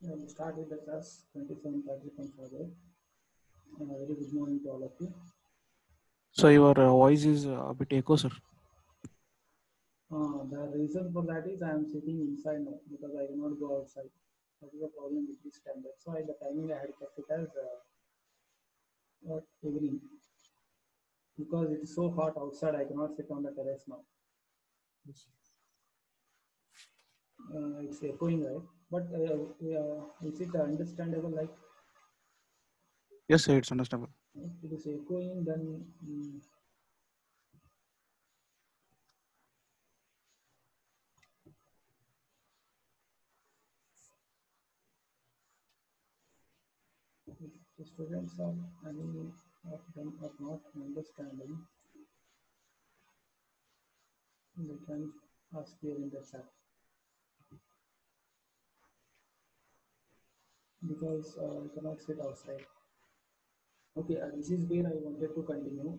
We'll start with the class 27:30.5. Very good morning to all of you. So your voice is a bit echo, sir. The reason for that is I am sitting inside now because I cannot go outside. That is the problem with this time. That's why the timing I had kept it as evening. Because it is so hot outside, I cannot sit on the terrace now. It's echoing, right? But is it understandable? Like, Yes, sir, it's understandable. if it is echoing, then if the students are any of them are not understanding, they can ask here in the chat. Because I cannot sit outside. Okay, this is where I wanted to continue.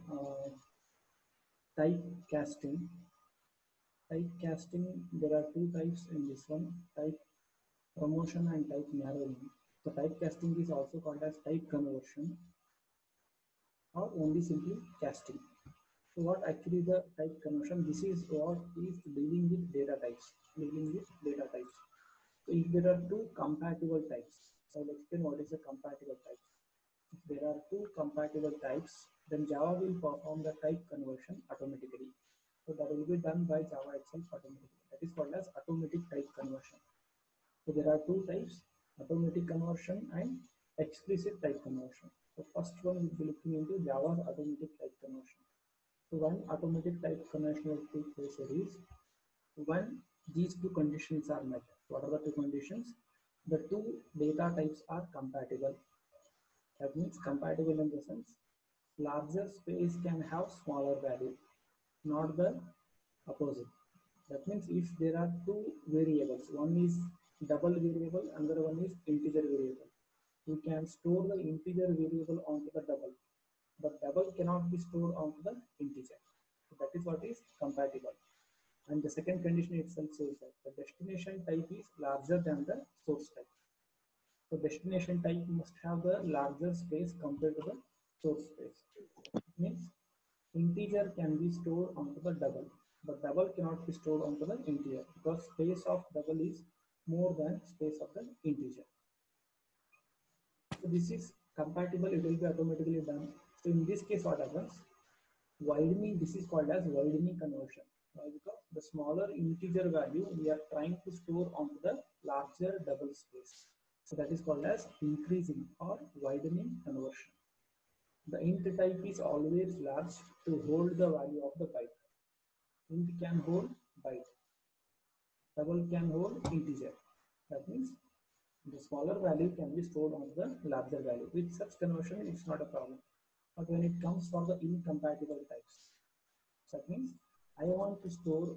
Type casting. Type casting, there are two types in this one, type promotion and type narrowing. So type casting is also called as type conversion or only simply casting. So what actually the type conversion, this is what is dealing with data types. So if there are two compatible types, so I'll explain what is a compatible type. If there are two compatible types, then Java will perform the type conversion automatically. So that will be done by Java itself automatically. That is called as automatic type conversion. So there are two types, automatic conversion and explicit type conversion. So first one will be looking into Java's automatic type conversion. So one automatic type conversion will take place is when these two conditions are met. What are the two conditions? The two data types are compatible. That means compatible in the sense larger space can have smaller value, not the opposite. That means if there are two variables, one is double variable, another one is integer variable. You can store the integer variable onto the double, but double cannot be stored onto the integer. So that is what is compatible. And the second condition itself says that the destination type is larger than the source type. So destination type must have the larger space compared to the source space. It means integer can be stored onto the double, but double cannot be stored onto the integer because space of double is more than space of the integer. So this is compatible, it will be automatically done. So in this case, what happens? Widening, this is called as widening conversion. Why? Because the smaller integer value we are trying to store onto the larger double space. So that is called as increasing or widening conversion. The int type is always large to hold the value of the byte. Int can hold byte. Double can hold integer. That means the smaller value can be stored on the larger value. With such conversion, it's not a problem. But when it comes for the incompatible types, that means I want to store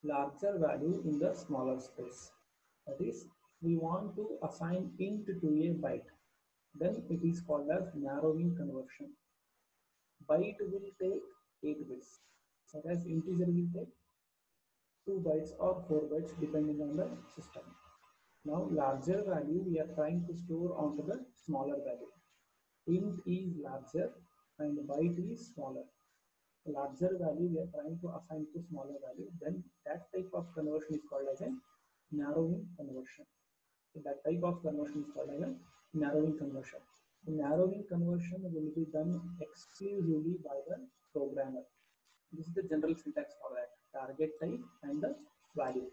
larger value in the smaller space. That is, we want to assign int to a byte. Then it is called as narrowing conversion. Byte will take 8 bits, whereas integer will take 2 bytes or 4 bytes depending on the system. Now larger value we are trying to store onto the smaller value. Int is larger and byte is smaller. Larger value we are trying to assign to smaller value, then that type of conversion is called as a narrowing conversion. So that type of conversion is called as a narrowing conversion. The narrowing conversion will be done exclusively by the programmer. This is the general syntax for that, target type and the value.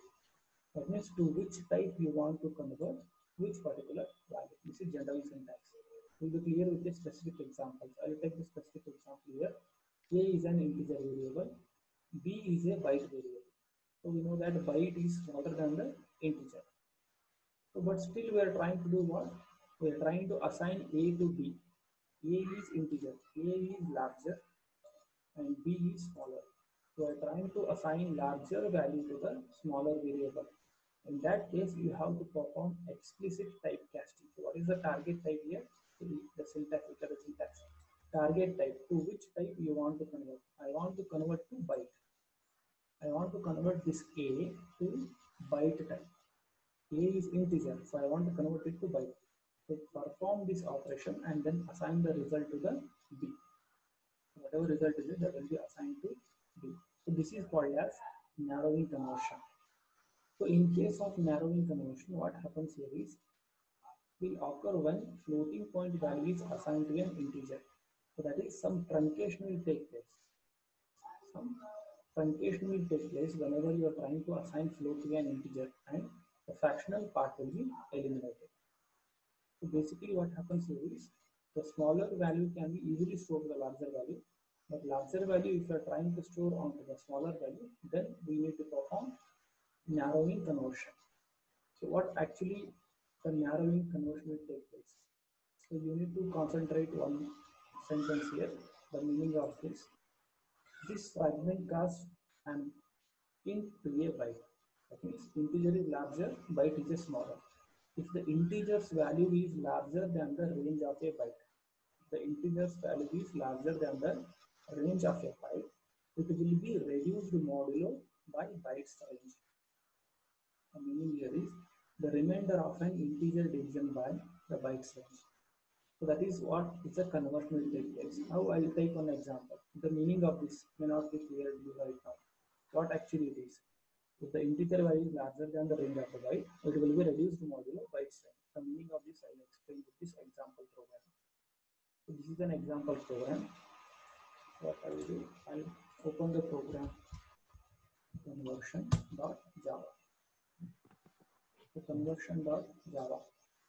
That means to which type you want to convert which particular value. This is general syntax. We'll be clear with the specific examples. I will take the specific example here. A is an integer variable, B is a byte variable. So we know that byte is smaller than the integer. So but still we are trying to do what? We are trying to assign A to B. A is integer, A is larger and B is smaller. So we are trying to assign larger value to the smaller variable. In that case, you have to perform explicit type casting. So what is the target type here? The syntax, look at the syntax. Target type, to which type you want to convert? I want to convert to byte. I want to convert this A to byte type. A is integer, so I want to convert it to byte. So perform this operation and then assign the result to the B. Whatever result is it, that will be assigned to B. So this is called as narrowing conversion. So in case of narrowing conversion, what happens here is will occur when floating point value is assigned to an integer. So that is some truncation will take place. Some truncation will take place whenever you are trying to assign float to an integer and the fractional part will be eliminated. So basically what happens here is the smaller value can be easily stored to the larger value, but larger value if you are trying to store onto the smaller value, then we need to perform narrowing conversion. So what actually the narrowing conversion will take place? So you need to concentrate one sentence here, the meaning of this. This fragment casts an int to a byte. That means integer is larger, byte is smaller. If the integer's value is larger than the range of a byte, the integer's value is larger than the range of a byte, it will be reduced modulo by bytes range. The meaning here is the remainder of an integer division by the bytes range. So that is what is a conversion will take place. Now I will take one example. The meaning of this may not be clear to you right now. What actually it is? If the integer value is larger than the range of the byte, it will be reduced modulo bytes range. The meaning of this I will explain with this example program. So this is an example program. What I will do, I will open the program conversion.java. So conversion.java.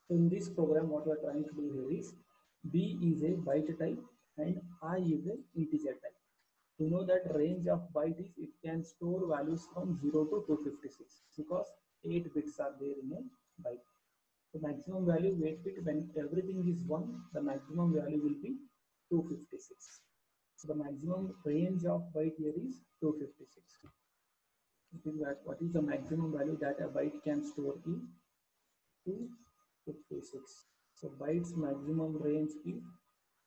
So in this program, what we are trying to do here is B is a byte type and I is an integer type. You know that range of byte is it can store values from 0 to 256 because 8 bits are there in a byte. The maximum value 8 bit when everything is 1, the maximum value will be 256. So the maximum range of byte here is 256. What is the maximum value that a byte can store is 256. So bytes maximum range is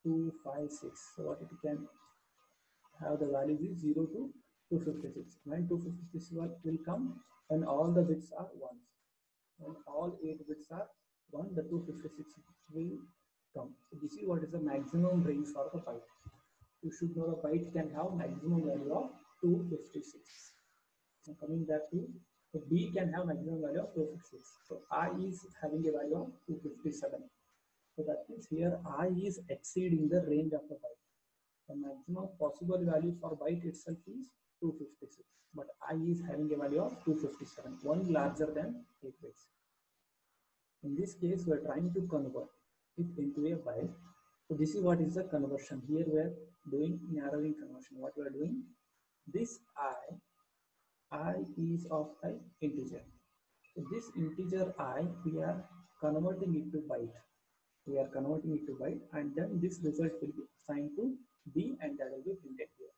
256. So what it can have the values is 0 to 256. When 256 will come when all the bits are 1s. When all 8 bits are 1, the 256 will come. So this is what is the maximum range for the byte. You should know the byte can have maximum value of 256. Now coming back to, so B can have maximum value of 256. So I is having a value of 257. So that means here I is exceeding the range of the byte. The maximum possible value for byte itself is 256, but I is having a value of 257, one larger than 8 bits. In this case, we are trying to convert it into a byte. So this is what is the conversion. Here we are doing narrowing conversion. What we are doing, this I is of type integer. So this integer I, we are converting it to byte. We are converting it to byte, and then this result will be assigned to B, and that will be printed here.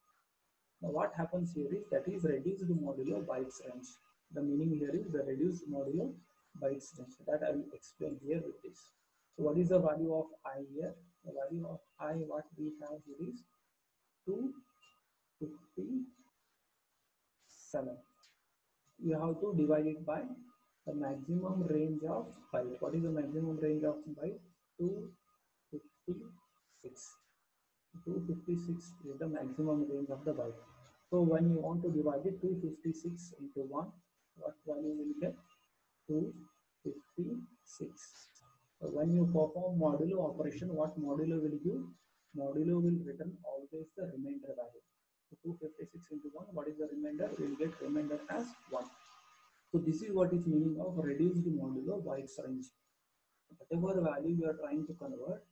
Now what happens here is that is reduced modulo bytes range. The meaning here is the reduced modulo bytes range. So that I will explain here with this. So what is the value of I here? The value of I what we have here is 257. You have to divide it by the maximum range of byte. What is the maximum range of byte? 256. 256 is the maximum range of the byte. So when you want to divide it 256 into 1, what value will you get? 256. So when you perform modulo operation, what modulo will give? Modulo will return always the remainder value. So 256 into 1, what is the remainder? We will get remainder as 1. So this is what is meaning of reduced modulo bytes range. Whatever value you are trying to convert,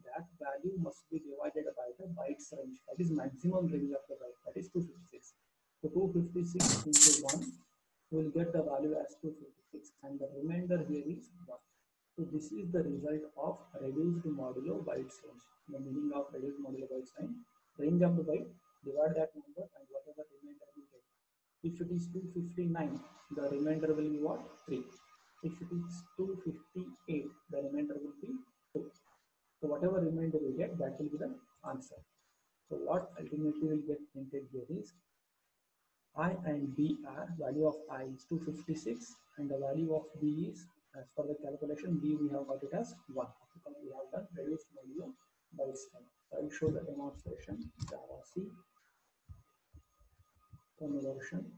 that value must be divided by the bytes range. That is maximum range of the byte. That is 256. So 256 into 1 will get the value as 256, and the remainder here is 1. So this is the result of reduced modulo bytes range. The meaning of reduced modulo bytes range of the byte, divide that number and whatever remainder you get. If it is 259, the remainder will be what? 3. If it is 258, the remainder will be 2. So whatever remainder you get, that will be the answer. So what ultimately will get printed here is I and B are, value of I is 256 and the value of B is As per the calculation, b we have got it as 1 because we have done reduced modulo by string. So I will show the demonstration. Java C conversion.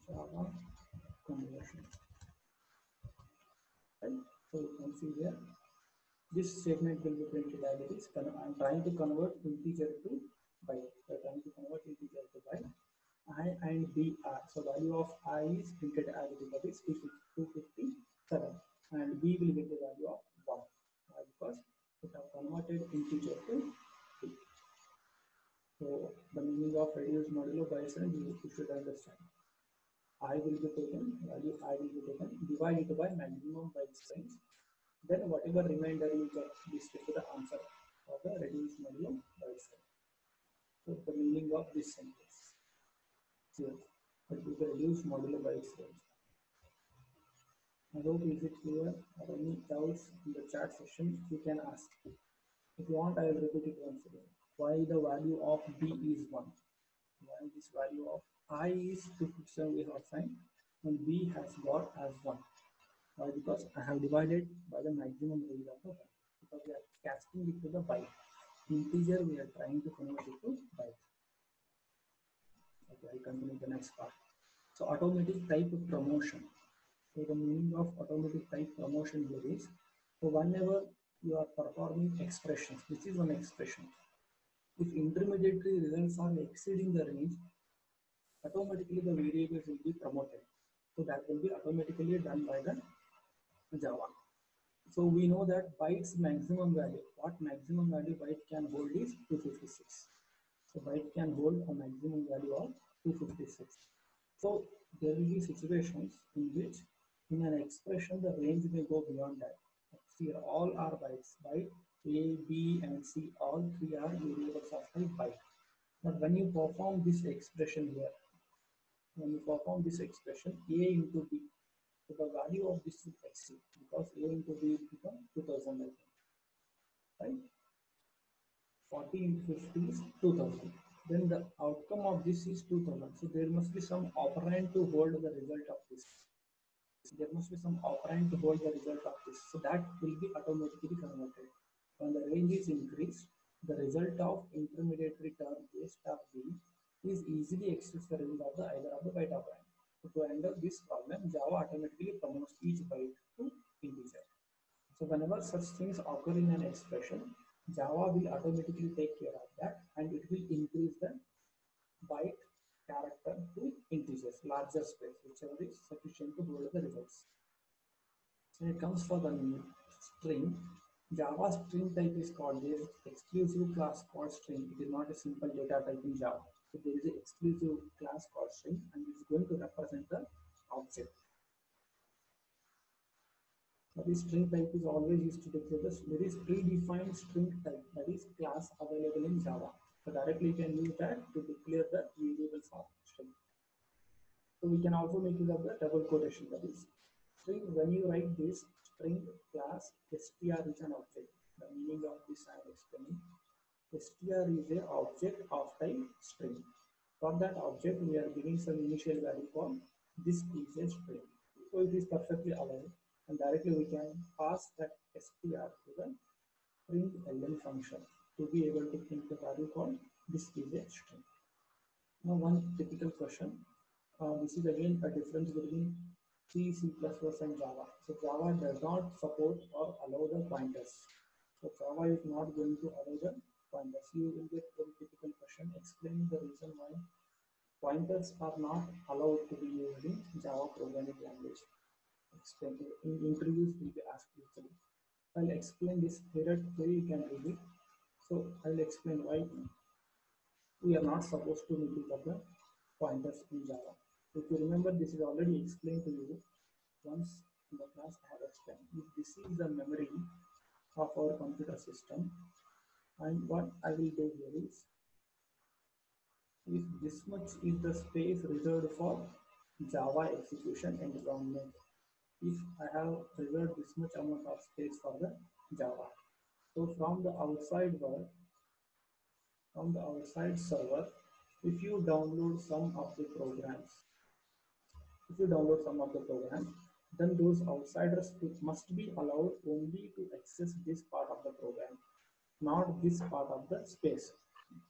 Java conversion. Right? So you can see here, this statement will be printed as it is. I'm trying to convert integer to byte. So I'm trying to convert integer to byte. I and B are, so value of I is printed as it is, that is 257, and B will get the value of 1 because we have converted integer to B. So the meaning of reduced modulo by string you should understand. I will be taken, value I will be taken, divided by maximum by strings. Then whatever remainder you get, this will be the answer of the reduced modulo by string. So the meaning of this sentence here, it will be reduced modulo by string. I hope is it clear, or any doubts in the chat session you can ask. If you want, I will repeat it once again. Why the value of B is 1? Why this value of I is 257 we have assigned and B has got as 1? Why? Because I have divided by the maximum range of the byte. Because we are casting it to the byte. Integer we are trying to convert it to byte. Okay, I continue the next part. So automatic type promotion. So the meaning of automatic type promotion here is, so whenever you are performing expressions, this is one expression. If intermediary results are exceeding the range, automatically the variables will be promoted. So that will be automatically done by the Java. So we know that byte's maximum value, what maximum value byte can hold is 256. So byte can hold a maximum value of 256. So there will be situations in which in an expression the range may go beyond that. Here all are bytes. Byte A, B and C, all three are variables of type byte. But when you perform this expression here, when you perform this expression A into B, so the value of this will exceed because A into B will become 2000, right? 40 into 50 is 2000. Then the outcome of this is 2000. So there must be some operand to hold the result of this. There must be some operand to hold the result of this. So that will be automatically converted. When the range is increased, the result of intermediary term A star B is easily access the range of the either of the byte operand. So to handle this problem, Java automatically promotes each byte to integer. So whenever such things occur in an expression, Java will automatically take care of that and it will increase the byte character to integers, larger space, whichever is sufficient to hold the results. When it comes for the string, Java string type is called this exclusive class called string. It is not a simple data type in Java. So there is an exclusive class called string and it is going to represent the object. So this string type is always used to declare this. There is predefined string type, that is class available in Java. So directly you can use that to declare the variables of string. So we can also make use of the double quotation, that is string. When you write this string class, str is an object. The meaning of this I am explaining. Str is an object of type string. For that object, we are giving some initial value called this is a string. So it is perfectly aligned, and directly we can pass that str to the println function to be able to print the value called this is a string. Now one typical question. This is again a difference between C, C++ and Java. So Java does not support or allow the pointers. So Java is not going to allow the pointers. You will get very typical question explaining the reason why pointers are not allowed to be used in Java programming language. In interviews will be asked usually. I'll explain this theoretically, you can read it. So I'll explain why we are not supposed to make use of the pointers in Java. If you remember, this is already explained to you once in the class I have explained. If this is the memory of our computer system, and what I will do here is, if this much is the space reserved for Java execution environment, if I have reserved this much amount of space for the Java, so from the outside world, from the outside server, if you download some of the programs, then those outsiders must be allowed only to access this part of the program, not this part of the space.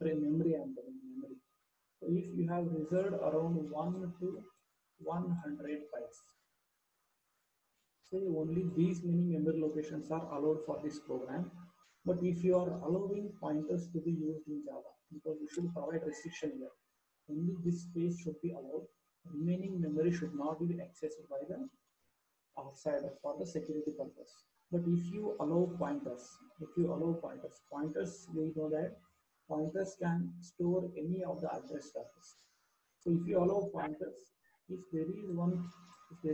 Memory, I'm telling memory. So if you have reserved around 1 to 100 bytes, say only these many memory locations are allowed for this program. But if you are allowing pointers to be used in Java, because you should provide restriction here, only this space should be allowed. Remaining memory should not be accessed by the outsider for the security purpose. But if you allow pointers, pointers, we know that pointers can store any of the address values. So if you allow pointers, if there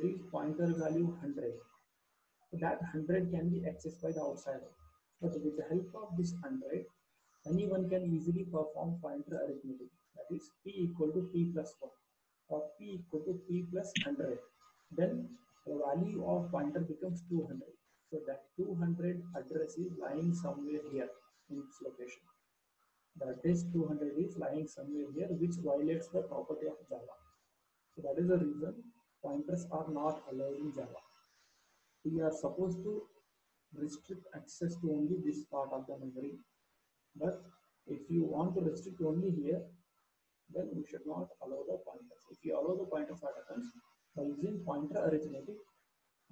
is pointer value 100, so that 100 can be accessed by the outsider. But with the help of this 100, anyone can easily perform pointer arithmetic. That is p equal to p plus 1 or p equal to p plus 100. Then the value of pointer becomes 200. So that 200 address is lying somewhere here in this location. The address 200 is lying somewhere here, which violates the property of Java. So that is the reason pointers are not allowed in Java. We are supposed to restrict access to only this part of the memory. But if you want to restrict only here, then we should not allow the pointers. If you allow the pointers, what happens? By using pointer arithmetic,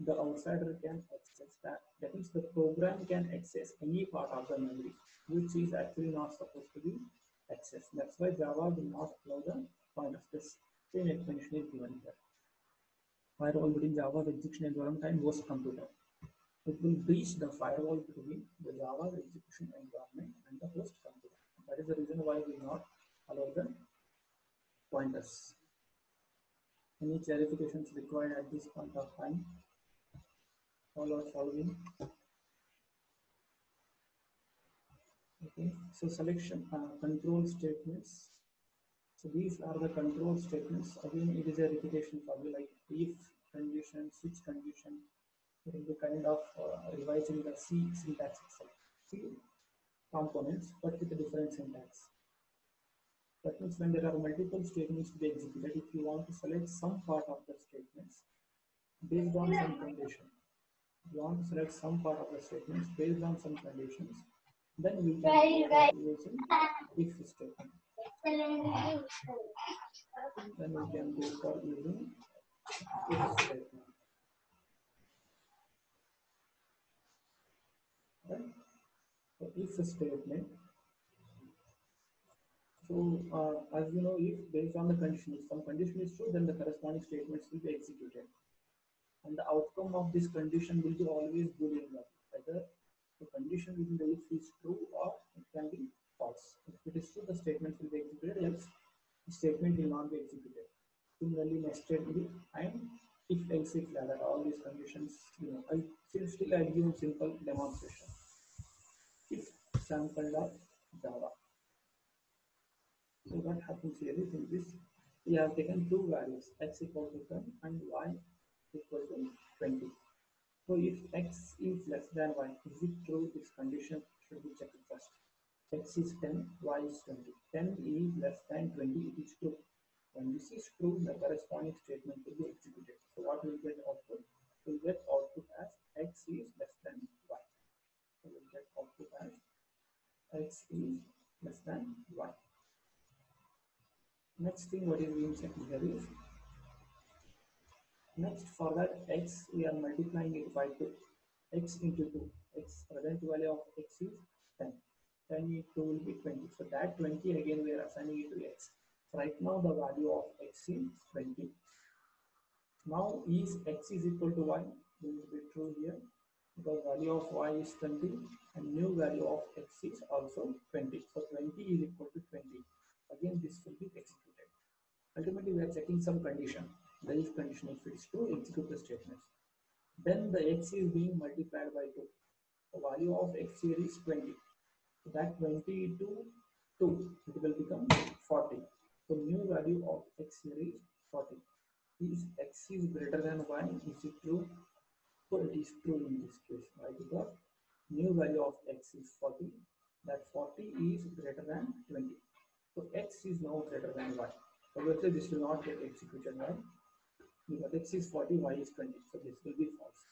the outsider can access that. That means the program can access any part of the memory, which is actually not supposed to be accessed. That's why Java will not allow the pointers. This same explanation is given here. Firewall between Java's execution environment and host computer. It will breach the firewall between the Java execution environment and the host computer. That is the reason why we will not allow the pointers. Any clarifications required at this point of time? All are following. Okay, so selection control statements. So these are the control statements. Again, it is a repetition for you, like if condition, switch condition. It will be kind of revising the C syntax itself. C components, but with a different syntax. That means when there are multiple statements to be executed, if you want to select some part of the statements based on some condition, based on some conditions, then we can go for using if statement. Then we can go for using if statement. Right? So if statement. So as you know, if based on the condition, if some condition is true, then the corresponding statements will be executed. And the outcome of this condition will be always Boolean value. Whether the condition within the if is true or it can be false. If it is true, the statement will be executed, else the statement will not be executed. Similarly, nested if and if else if ladder, all these conditions, I'll give simple demonstration. If sample of Java. So what happens here is in this, we have taken two values, x equal to 10 and y equal to 20. So if x is less than y, is it true? This condition should be checked first. X is 10, y is 20. 10 is less than 20, it is true. When this is true, the corresponding statement will be executed. So what will get output? We will get output as x is less than y. So we will get output as x is less than y. Next thing what is being checked here is, next for that x we are multiplying it by 2, x into 2, x present value of x is 10, 10 into 2 will be 20, so that 20 again we are assigning it to x. Right now the value of x is 20. Now is x is equal to y, will be true here because value of y is 20 and new value of x is also 20, so 20 is equal to 20. Again this will be executed. Ultimately, we are checking some condition. The if condition, if it's true, execute the statements. Then the x is being multiplied by 2. The value of x here is 20. So that 20 into 2, it will become 40. So new value of x here is 40. Is x is greater than y? Is it true? So it is true in this case. Why? Because new value of x is 40 that 40 is greater than 20. So x is now greater than y. Obviously, this will not get executed now because x is 40, y is 20. So this will be false.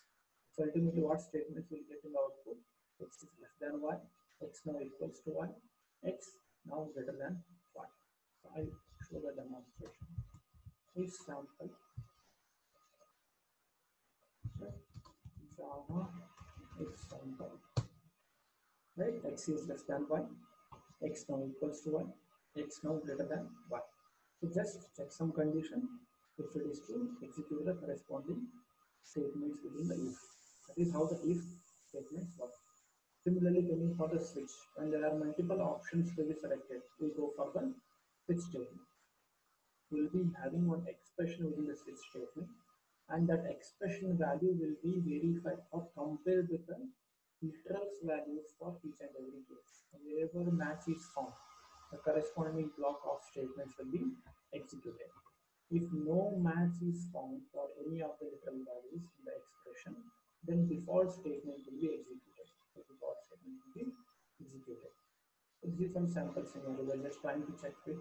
So ultimately, what statements will get in the output? X is less than y, x now equals to y, x now greater than y. So I show the demonstration. If sample Java example, right? X is less than y, x now equals to y, x now greater than y. So just check some condition. If it is true, execute the corresponding statements within the if. That is how the if statements work. Similarly, coming for the switch, when there are multiple options to be selected, we go for the switch statement. We will be having one expression within the switch statement, and that expression value will be verified or compared with the literals values for each and every case. Wherever match is found, the corresponding block of statements will be executed. If no match is found for any of the literal values in the expression, then default statement will be executed. The default statement will be executed. So this is some sample scenario. We're just trying to check with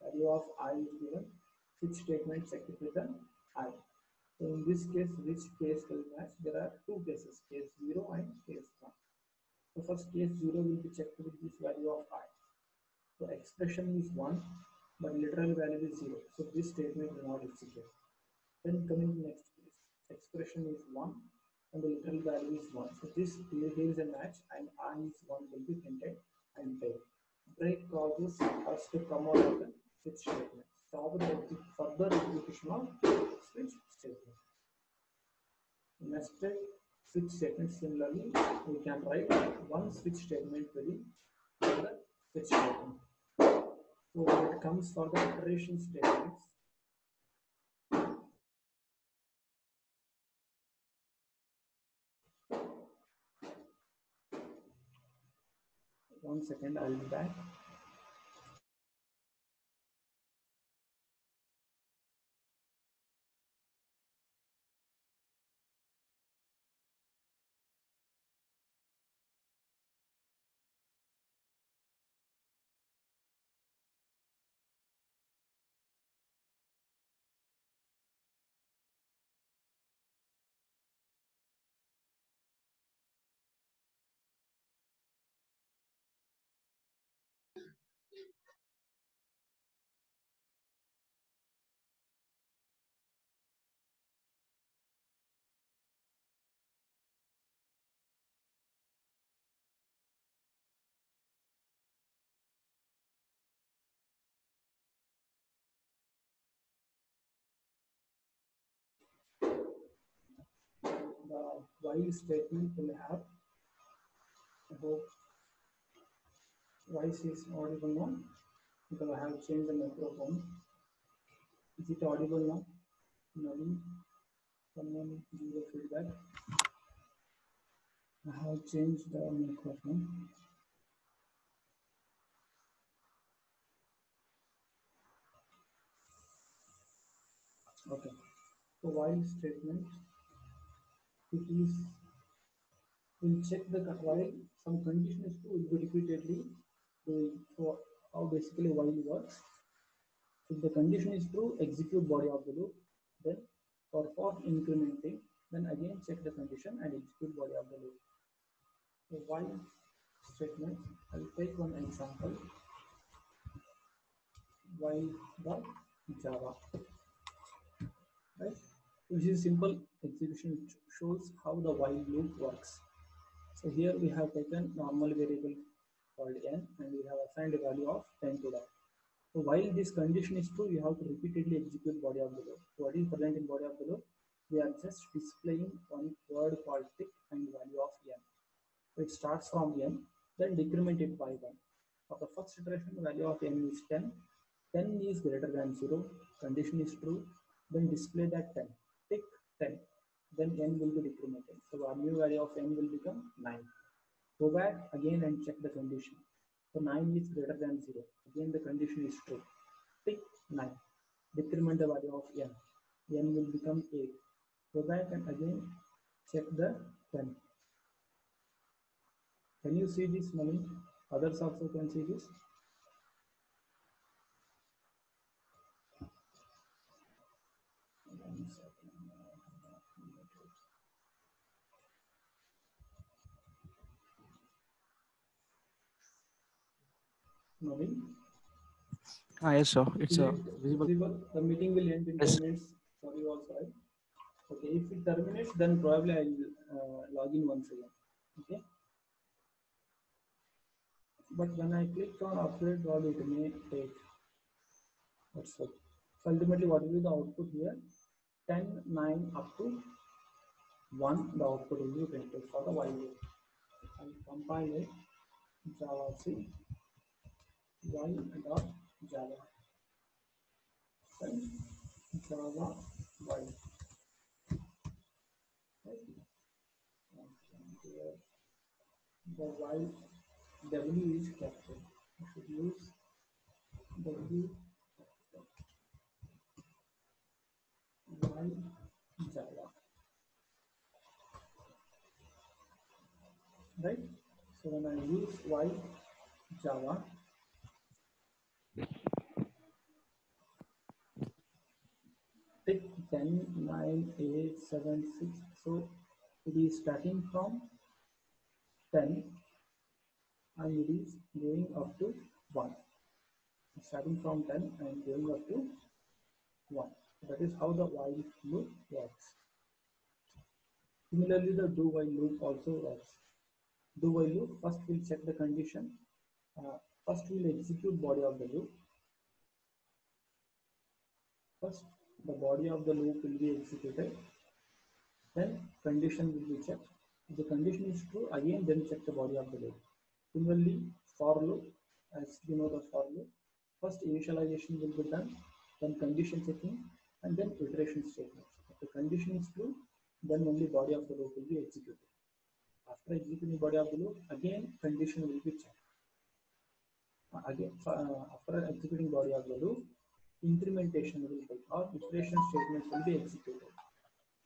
value of I is given. Switch statement check it with the I. So in this case, which case will match? There are two cases, case 0 and case 1. So first case 0 will be checked with this value of I. So expression is 1, but literal value is 0. So this statement will not execute. Then coming to next case, expression is 1 and the literal value is 1. So this here is a match and I is 1 will be printed and break. Break causes us to come out of the switch statement. Stop the further execution of switch statement. Nested switch statement, similarly, we can write one switch statement within the switch statement. So when it comes for the iteration statements, one second, I'll be back. The while statement will have, I hope voice is audible now because I have changed the microphone. Is it audible now? No, someone give the feedback. I have changed the microphone. Okay. So while statement, it is will check the while some condition is true, will be repeatedly doing. So how basically while works. If the condition is true, execute body of the loop. Then for incrementing, then again check the condition and execute body of the loop. So while statement, I'll take one example. While the Java, right? This is simple execution which shows how the while loop works. So here we have taken normal variable called n and we have assigned a value of 10 to that. So while this condition is true, you have to repeatedly execute body of the loop. So what is present in body of the loop? We are just displaying one word called tick and value of n. So it starts from n, then decrement it by 1. For the first iteration, the value of n is 10. 10 is greater than 0. Condition is true. Then display that 10. Tick 10. Then n will be decremented. So our new value of n will become 9. Go back again and check the condition. So 9 is greater than 0. Again the condition is true. Tick 9. Decrement the value of n. n will become 8. Go back and again check the 10. Can you see this, Malin? Others also can see this. One second. Naveen? Yes, sir. It's visible. Visible. The meeting will end in 10 Yes. minutes. Sorry, also, right? Okay, if it terminates, then probably I will log in once again. Okay. But when I click on upgrade, probably it may take. That's it. So ultimately, what will be the output here? 10, 9 up to 1, the output will be printed for the while loop. I'll compile it. Java C y dot Java. Then Java y. Right? And here the y w is captured. I should use w y Java. Right? So when I use y Java, pick 10, 9, 8, 7, 6. So it is starting from 10 and it is going up to 1. Starting from 10 and going up to 1. That is how the while loop works. Similarly, the do while loop also works. Do while loop, first we'll check the condition. First we'll execute body of the loop. First, the body of the loop will be executed. Then condition will be checked. If the condition is true, again then check the body of the loop. Similarly, for loop, as you know the for loop, first initialization will be done, then condition checking, and then iteration statements. If the condition is true, then only body of the loop will be executed. After executing body of the loop, again condition will be checked. After executing body of the loop, incrementation will take or iteration statements will be executed.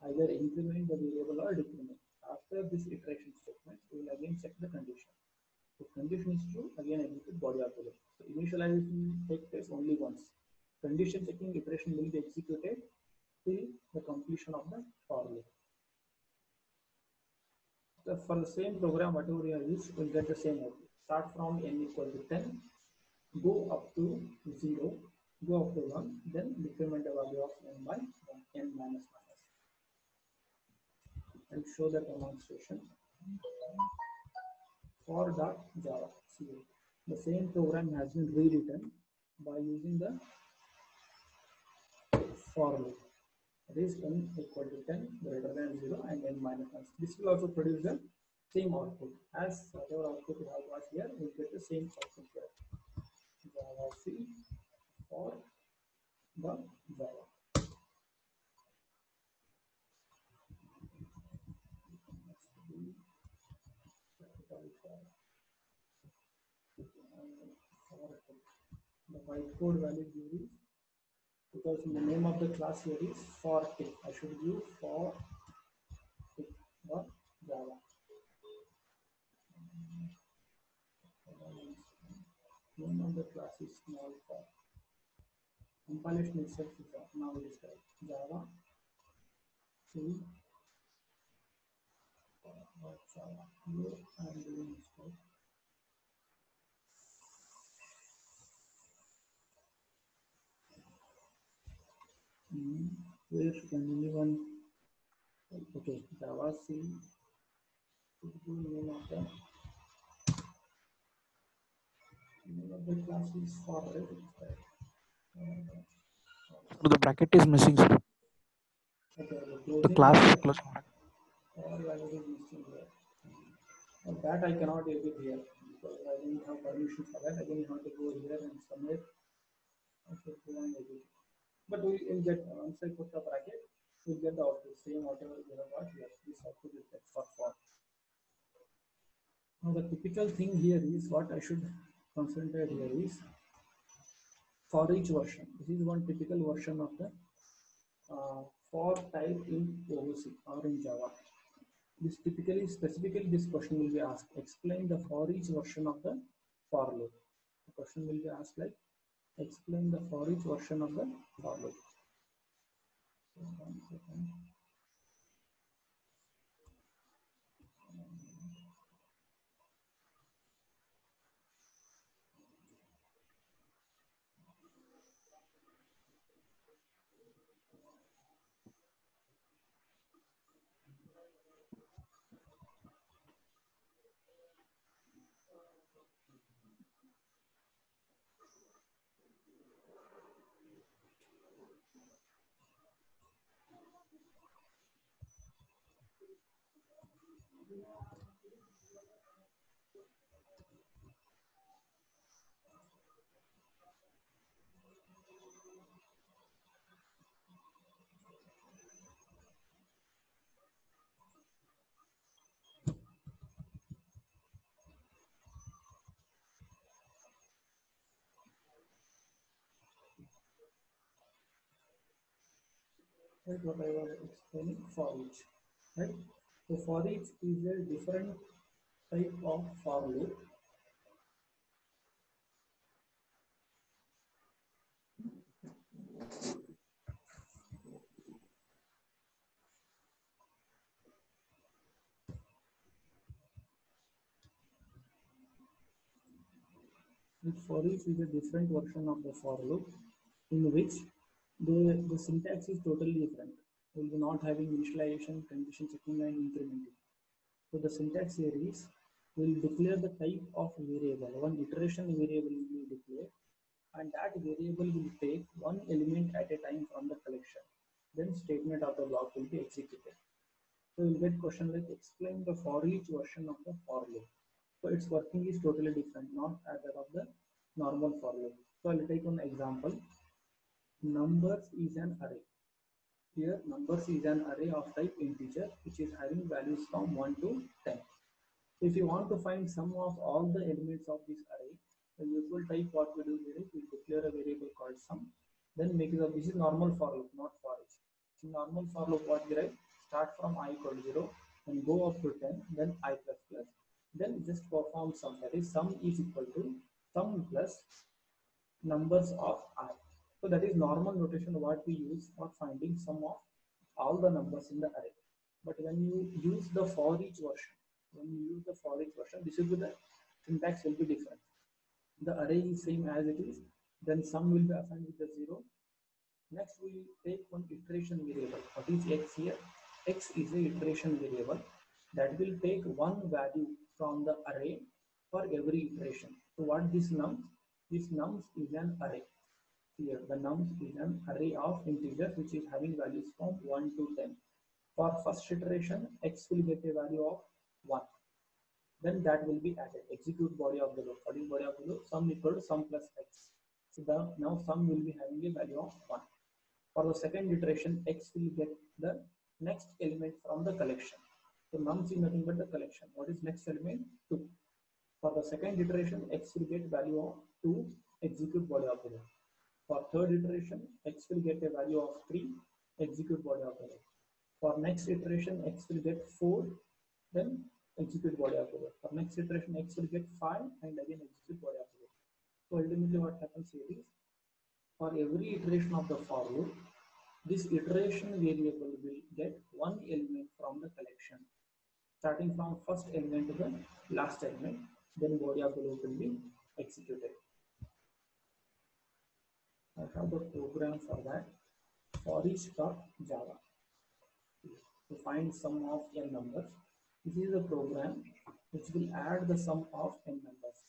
Either increment the variable or decrement. After this iteration statement, we will again check the condition. If condition is true, again execute body of the loop. So initialization takes place only once. Condition checking iteration will be executed till the completion of the for loop. So for the same program, whatever you have used, will get the same output. Start from n equal to 10, go up to 0, go up to 1, then decrement the value of n by 1, n minus minus. I'll show the demonstration. For .java. The same program has been rewritten by using the for loop. That is n equal to 10 greater than 0 and n minus 1. This will also produce the same output. As whatever output we have got here, we get the same output here. Java C for the Java. The bytecode value here is, because the name of the class here is for tick. I should use for tick dot Java. Name of the class is small for. Compilation itself is now it is right. Java C Java. Here I am doing mistake. Where can anyone? Okay, Java C. Name of the class is for right. So the bracket is missing, sir. Okay, The class closing bracket. value is missing here. That I cannot edit here because I didn't have permission for that. Again, you have to go here and somewhere I should go and edit. But we will get, once I put the bracket, we'll get the output, same whatever we have got here. This output is get for. Now the typical thing here is what I should concentrate here is for each version. This is one typical version of the for type in OOC or in Java. This typically, specifically, this question will be asked. Explain the for each version of the for loop. The question will be asked like, explain the for each version of the for loop. So 1 second. Right, what I was explaining for each, right? So for each is a different type of for loop. With for each is a different version of the for loop in which the syntax is totally different. We will be not having initialization, condition checking, and incrementing. So the syntax here is, we will declare the type of variable. One iteration variable will be declared, and that variable will take one element at a time from the collection. Then statement of the block will be executed. So you'll get question like, explain the for each version of the for loop. So its working is totally different, not as that of the normal for loop. So I'll take one example. Numbers is an array. Here numbers is an array of type integer which is having values from 1 to 10. So if you want to find sum of all the elements of this array, the usual type what we do here is we declare a variable called sum, then make it up. This is normal for loop, not for each. In normal for loop what we write, start from I equal to 0 and go up to 10, then I plus plus, then just perform sum, that is sum is equal to sum plus numbers of I. So that is normal notation what we use for finding sum of all the numbers in the array. But when you use the for each version, this will be the syntax will be different. The array is same as it is, then sum will be assigned with the 0. Next we will take one iteration variable. What is x here? X is a iteration variable that will take one value from the array for every iteration. So what this nums? This nums is an array. Here the nums is an array of integers which is having values from 1 to 10. For first iteration, x will get a value of 1. Then that will be added. Execute body of the loop. What is body of the loop? Sum equal to sum plus x. So now sum will be having a value of 1. For the second iteration, x will get the next element from the collection. So nums is nothing but the collection. What is next element? 2. For the second iteration, x will get value of 2. Execute body of the loop. For third iteration, x will get a value of 3. Execute body of the loop. For next iteration, x will get 4. Then execute body of the loop. For next iteration, x will get 5 and again execute body of the loop. So ultimately what happens here is, for every iteration of the for loop, this iteration variable will get one element from the collection, starting from first element to the last element. Then body of the loop will be executed. I have the program for that. For each.java. To find sum of n numbers. This is a program which will add the sum of n numbers.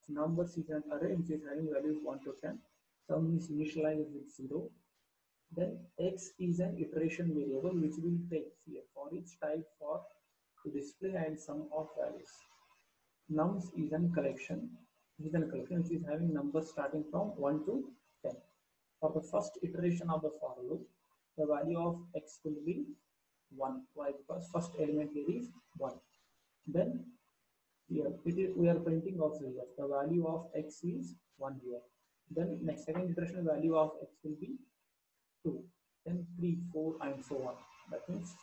Numbers is an array which is having values 1 to 10. Sum is initialized with 0. Then x is an iteration variable which will take here for each type for to display and sum of values. Nums is an collection. Which is having numbers starting from 1 to 10. For the first iteration of the for loop, the value of x will be 1. Why? Because first element here is 1. Then here we are printing also here. The value of x is 1 here. Then next second iteration value of x will be 2. Then 3, 4 and so on. That means